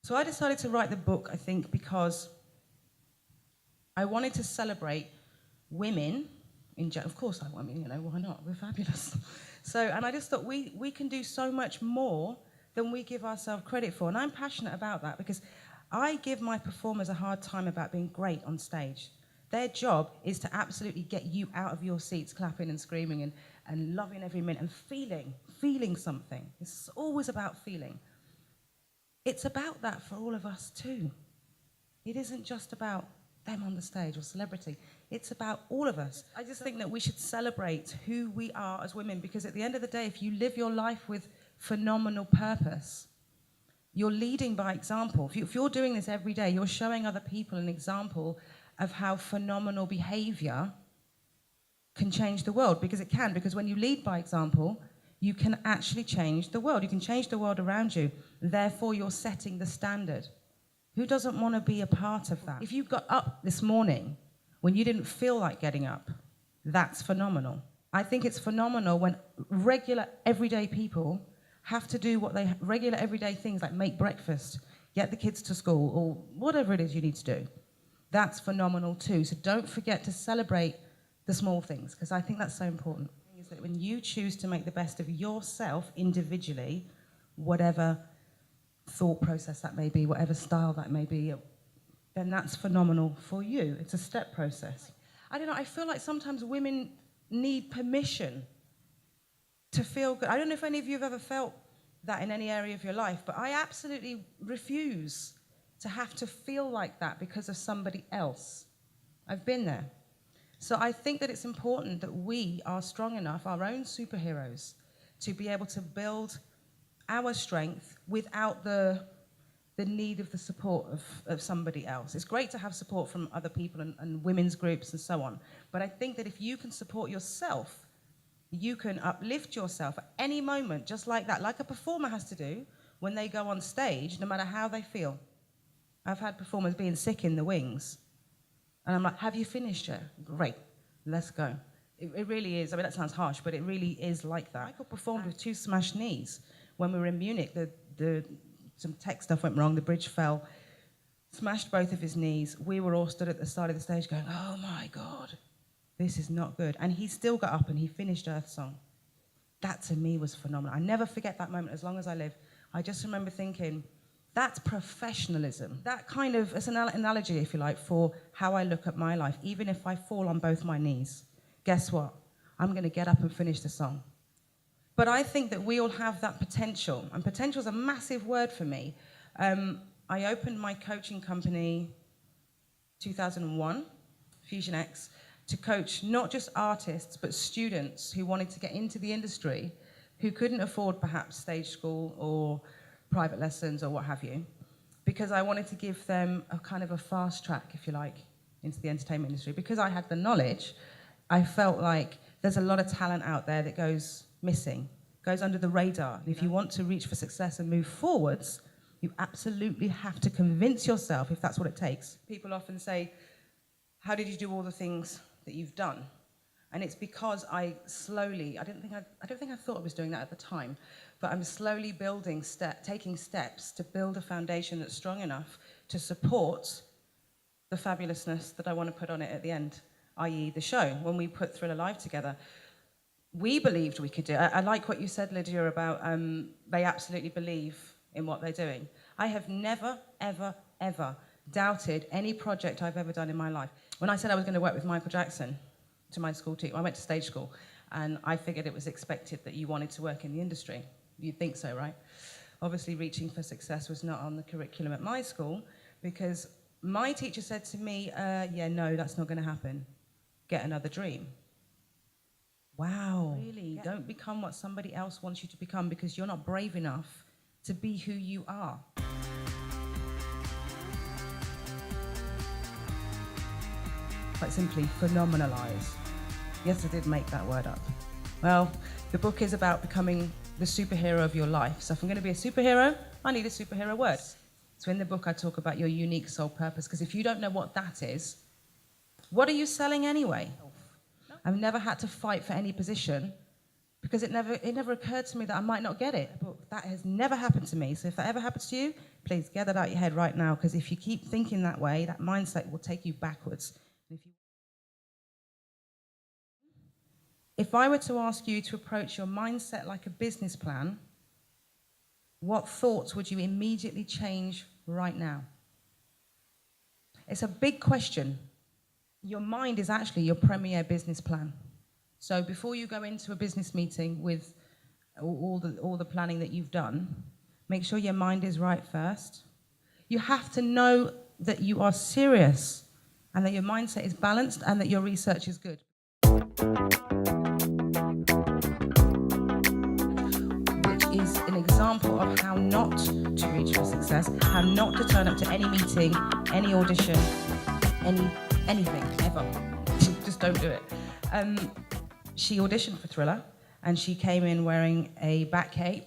So I decided to write the book, I think, because I wanted to celebrate women in general. Of course I mean, why not? We're fabulous. So, and I just thought we can do so much more than we give ourselves credit for. And I'm passionate about that because I give my performers a hard time about being great on stage. Their job is to absolutely get you out of your seats clapping and screaming and loving every minute and feeling something. It's always about feeling. It's about that for all of us too. It isn't just about them on the stage or celebrity. It's about all of us. I just think that we should celebrate who we are as women, because at the end of the day, if you live your life with phenomenal purpose, you're leading by example. If you're doing this every day, you're showing other people an example of how phenomenal behavior can change the world, because it can. Because when you lead by example, you can actually change the world. You can change the world around you. Therefore, you're setting the standard. Who doesn't want to be a part of that? If you got up this morning when you didn't feel like getting up, that's phenomenal. I think it's phenomenal when regular, everyday people have to do regular, everyday things like make breakfast, get the kids to school, or whatever it is you need to do. That's phenomenal too. So don't forget to celebrate the small things, because I think that's so important. Is that when you choose to make the best of yourself individually, whatever thought process that may be, whatever style that may be, then that's phenomenal for you. It's a step process. I don't know, I feel like sometimes women need permission to feel good. I don't know if any of you have ever felt that in any area of your life, but I absolutely refuse to have to feel like that because of somebody else. I've been there. So I think that it's important that we are strong enough, our own superheroes, to be able to build our strength without the need of the support of somebody else. It's great to have support from other people and women's groups and so on, but I think that if you can support yourself, you can uplift yourself at any moment, just like that, like a performer has to do when they go on stage, no matter how they feel. I've had performers being sick in the wings, and I'm like, have you finished yet? Great, let's go. It really is, I mean, that sounds harsh, but it really is like that. Michael performed with 2 smashed knees. When we were in Munich, some tech stuff went wrong, the bridge fell, smashed both of his knees. We were all stood at the side of the stage going, oh my God, this is not good. And he still got up and he finished Earth Song. That to me was phenomenal. I never forget that moment as long as I live. I just remember thinking, that's professionalism. That kind of, it's an analogy, if you like, for how I look at my life. Even if I fall on both my knees, guess what? I'm going to get up and finish the song. But I think that we all have that potential, and potential is a massive word for me. I opened my coaching company 2001, Fusion X, to coach not just artists, but students who wanted to get into the industry, who couldn't afford perhaps stage school or private lessons or what have you, because I wanted to give them a kind of a fast track, if you like, into the entertainment industry. Because I had the knowledge, I felt like there's a lot of talent out there that goes missing, goes under the radar. And if you want to reach for success and move forwards, you absolutely have to convince yourself, if that's what it takes. People often say, how did you do all the things that you've done? And it's because I slowly, I don't think I thought I was doing that at the time, but I'm slowly taking steps to build a foundation that's strong enough to support the fabulousness that I want to put on it at the end, i.e. the show. When we put Thriller Live together, we believed we could do it. I like what you said, Lydia, about they absolutely believe in what they're doing. I have never, ever, ever doubted any project I've ever done in my life. When I said I was going to work with Michael Jackson to my school team, I went to stage school, and I figured it was expected that you wanted to work in the industry. You'd think so, right? Obviously, reaching for success was not on the curriculum at my school, because my teacher said to me, yeah, no, that's not going to happen. Get another dream. Wow. Really? Yeah. Don't become what somebody else wants you to become, because you're not brave enough to be who you are. Quite simply, phenomenalize. Yes, I did make that word up. Well, the book is about becoming the superhero of your life. So if I'm going to be a superhero, I need a superhero word. So in the book, I talk about your unique soul purpose, because if you don't know what that is, what are you selling anyway? I've never had to fight for any position, because it never occurred to me that I might not get it. But that has never happened to me. So if that ever happens to you, Please get that out your head right now, because if you keep thinking that way, that mindset will take you backwards. If I were to ask you to approach your mindset like a business plan, what thoughts would you immediately change right now? It's a big question. Your mind is actually your premier business plan. So before you go into a business meeting with all the planning that you've done, make sure your mind is right first. You have to know that you are serious and that your mindset is balanced and that your research is good. Which is an example of how not to reach for success, how not to turn up to any meeting, any audition, anything, ever. Just don't do it. She auditioned for Thriller, and she came in wearing a back cape,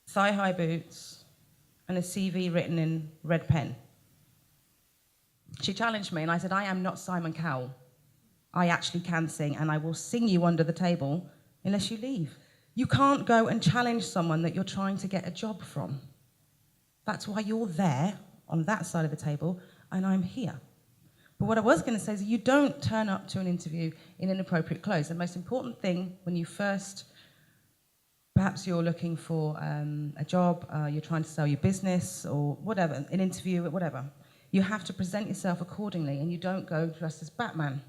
thigh-high boots, and a CV written in red pen. She challenged me, and I said, I am not Simon Cowell. I actually can sing, and I will sing you under the table unless you leave. You can't go and challenge someone that you're trying to get a job from. That's why you're there, on that side of the table, and I'm here. But what I was going to say is you don't turn up to an interview in inappropriate clothes. The most important thing when you first, perhaps you're looking for a job, you're trying to sell your business or whatever, an interview, whatever, you have to present yourself accordingly, and you don't go dressed as Batman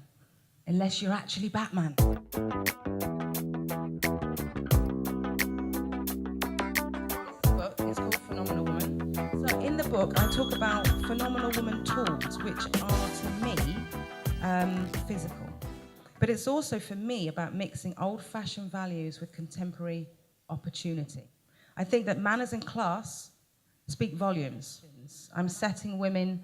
unless you're actually Batman. This book is called Phenomenal Woman. So in the book, I talk about Phenomenal Woman tools, which are, to me, physical. But it's also, for me, about mixing old-fashioned values with contemporary opportunity. I think that manners and class speak volumes. I'm setting women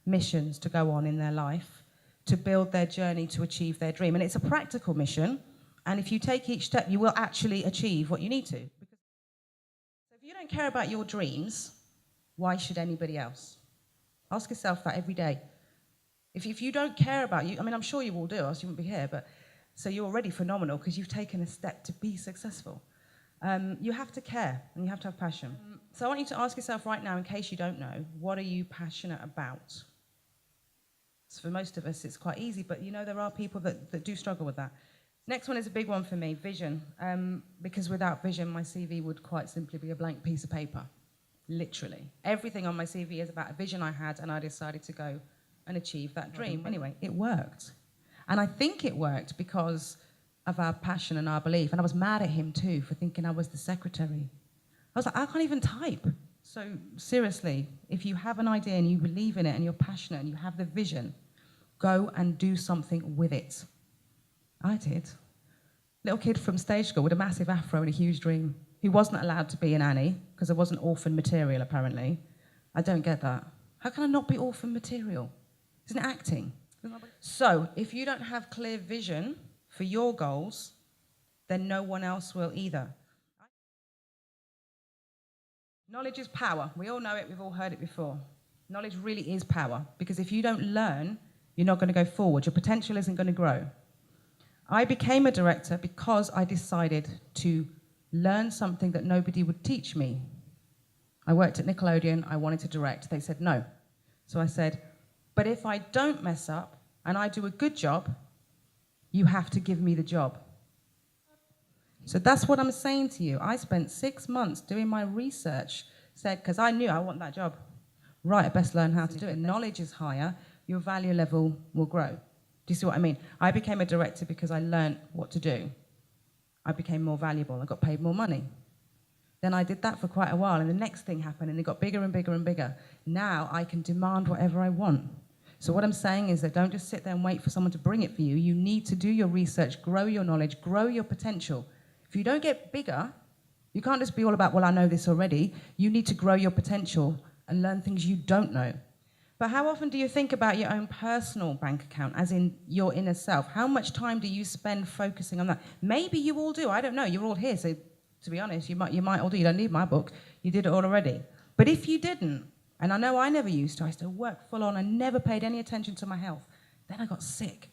missions to go on in their life, to build their journey to achieve their dream. And it's a practical mission, and if you take each step, you will actually achieve what you need to. So if you don't care about your dreams, why should anybody else? Ask yourself that every day. If you don't care about you, I mean, I'm sure you will do, else you wouldn't be here, but so you're already phenomenal because you've taken a step to be successful. You have to care, and you have to have passion. So I want you to ask yourself right now, in case you don't know, what are you passionate about? So for most of us, it's quite easy, but you know there are people that do struggle with that. Next one is a big one for me, vision. Because without vision, my CV would quite simply be a blank piece of paper, literally. Everything on my CV is about a vision I had, and I decided to go and achieve that dream. Anyway, it worked. And I think it worked because of our passion and our belief. And I was mad at him too for thinking I was the secretary. I was like, I can't even type. So seriously, if you have an idea and you believe in it and you're passionate and you have the vision, go and do something with it. I did. Little kid from stage school with a massive afro and a huge dream. He wasn't allowed to be an Annie because I wasn't orphan material, apparently. I don't get that. How can I not be orphan material? Isn't it acting? So if you don't have clear vision for your goals, then no one else will either. Knowledge is power. We all know it. We've all heard it before. Knowledge really is power, because if you don't learn, you're not going to go forward. Your potential isn't going to grow. I became a director because I decided to learn something that nobody would teach me. I worked at Nickelodeon. I wanted to direct. They said no. So I said, but if I don't mess up and I do a good job, you have to give me the job. So that's what I'm saying to you. I spent 6 months doing my research, said, because I knew I want that job. Right, I best learn how to do it. Knowledge is higher, your value level will grow. Do you see what I mean? I became a director because I learned what to do. I became more valuable. I got paid more money. Then I did that for quite a while, and the next thing happened, and it got bigger and bigger and bigger. Now I can demand whatever I want. So what I'm saying is that don't just sit there and wait for someone to bring it for you. You need to do your research, grow your knowledge, grow your potential. If you don't get bigger, you can't just be all about, well, I know this already. You need to grow your potential and learn things you don't know. But how often do you think about your own personal bank account, as in your inner self? How much time do you spend focusing on that? Maybe you all do. I don't know. You're all here, so to be honest, you might all do. You don't need my book. You did it all already. But if you didn't, and I know I never used to, I used to work full on. I never paid any attention to my health. Then I got sick.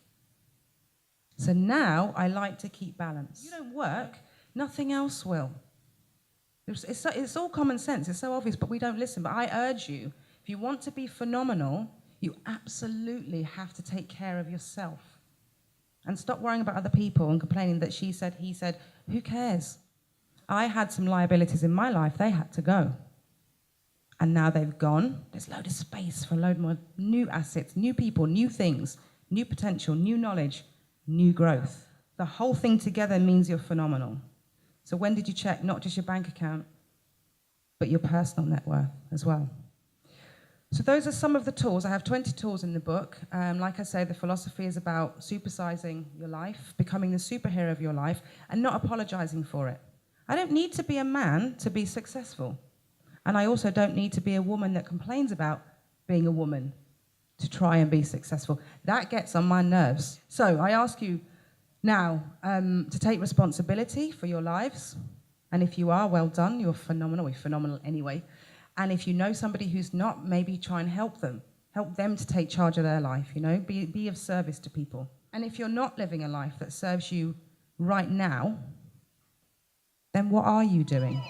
So now I like to keep balance. If you don't work, nothing else will. It's all common sense. It's so obvious, but we don't listen. But I urge you, if you want to be phenomenal, you absolutely have to take care of yourself. And stop worrying about other people and complaining that she said, he said. Who cares? I had some liabilities in my life. They had to go. And now they've gone. There's a load of space for a load more new assets, new people, new things, new potential, new knowledge, new growth. The whole thing together means you're phenomenal. So when did you check not just your bank account, but your personal net worth as well? So those are some of the tools. I have 20 tools in the book. Like I say, the philosophy is about supersizing your life, becoming the superhero of your life, and not apologizing for it. I don't need to be a man to be successful. And I also don't need to be a woman that complains about being a woman to try and be successful. That gets on my nerves. So I ask you now to take responsibility for your lives. And if you are, well done. You're phenomenal. You're phenomenal anyway. And if you know somebody who's not, maybe try and help them. Help them to take charge of their life, you know. Be of service to people. And if you're not living a life that serves you right now, then what are you doing?